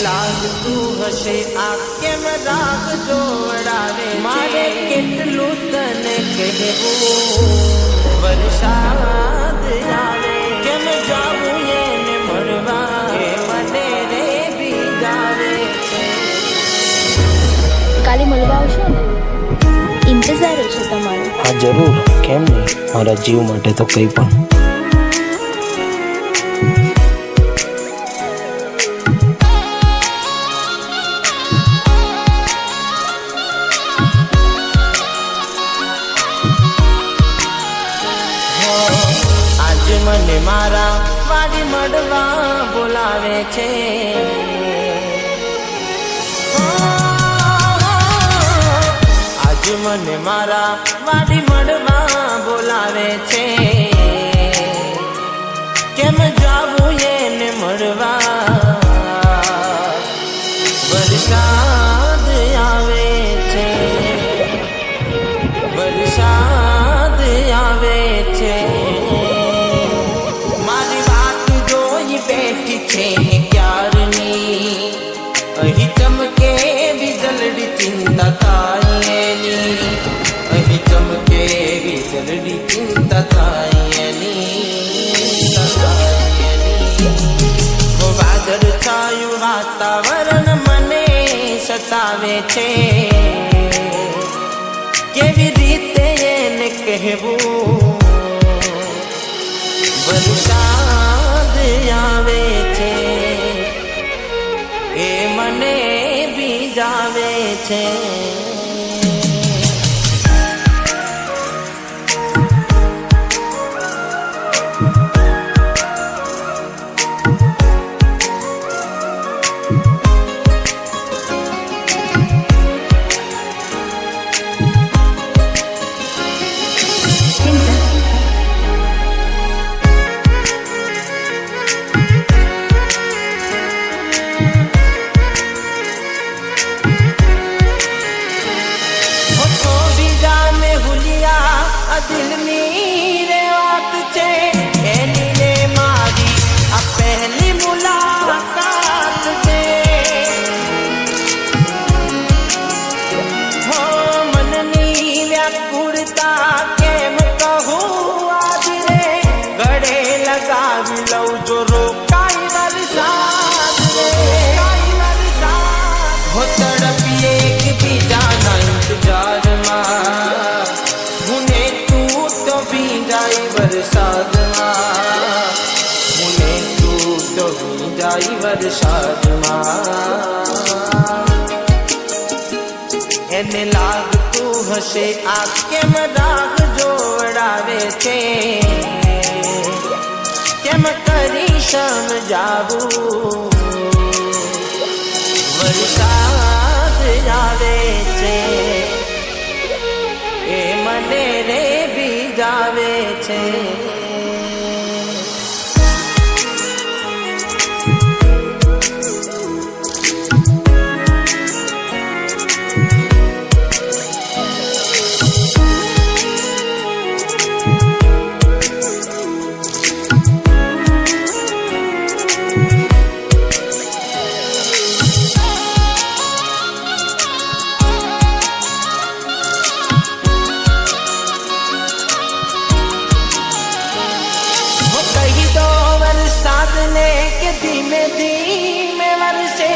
લાગતું હશે આ કેમ રાગ જોડાવે મારે કેટલું તને કહેવું વરસાદ આવે કેમ જાવું એને મળવા એ મને રે બીજાવે છે કાલે મળવા આવશો ને ઇંતજાર છે તમારો હા જરૂર કેમ નહીં મારા જીવ માટે તો કંઈ પણ મને મારા વાડી મળવા બોલાવે છે આજ મને મારા વાડી મળવા બોલાવે છે કેમ જાવું એને મળવા વરસાદ આવે છે વરસાદ આવે છે અહીં ચમકે વીજળી ચિંતા થાય એની અહીં ચમકે વીજળી ચિંતા થાય એની વાદળ છાયું વાતાવરણ મને સતાવે છે કેવી રીતે એને કહેવું વરસાદ આવે છે એ મને બીજાવે છે દિલની રે વાત છે એની ને મારી આ પહેલી મુલાકાત છે હો મનની વ્યાકુળતા કેમ કહું આજ રે ગળે લગાવી લઉં જો રોકાય વરસાદ હો તડપીએ એકબીજાના ઇંતજારમાં વરસાદમાં મને તું તો જાય વરસાદમાં એને લાગતું હશે આ કેમ રાગ જોડાવે છે કેમ કરી સમજાવું વરસાદ આવે છે એ મને રે બીજાવે છે ધીમે ધીમે વરસે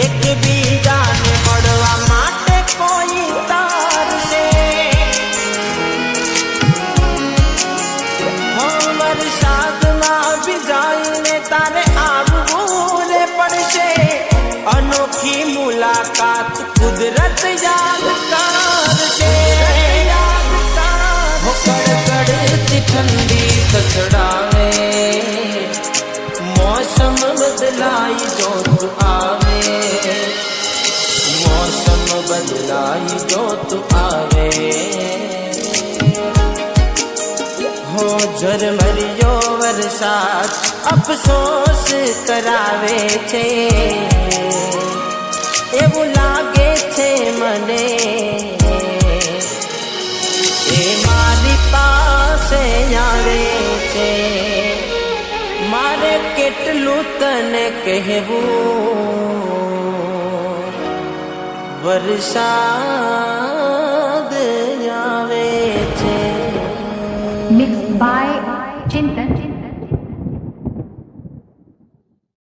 એકબીજાને મળવા માટે કોઈ તારશે વરસાદમાં ભીજાઈને તારે આવવું રે પડશે અનોખી મુલાકાત કુદરત યાદ કરશે કડકડતી ઠંડી કચડાવે मौसम बदलाई जो तू आवे मौसम बदलाई जो तू आवे हो झरमरियो वरसाद अब અફસોસ કરાવે છે એવું લાગે છે મને એ મારી પાસે આવે છે મારે કેટલું તને કહેવું વરસાદ આવે છે Mixed by Chintan.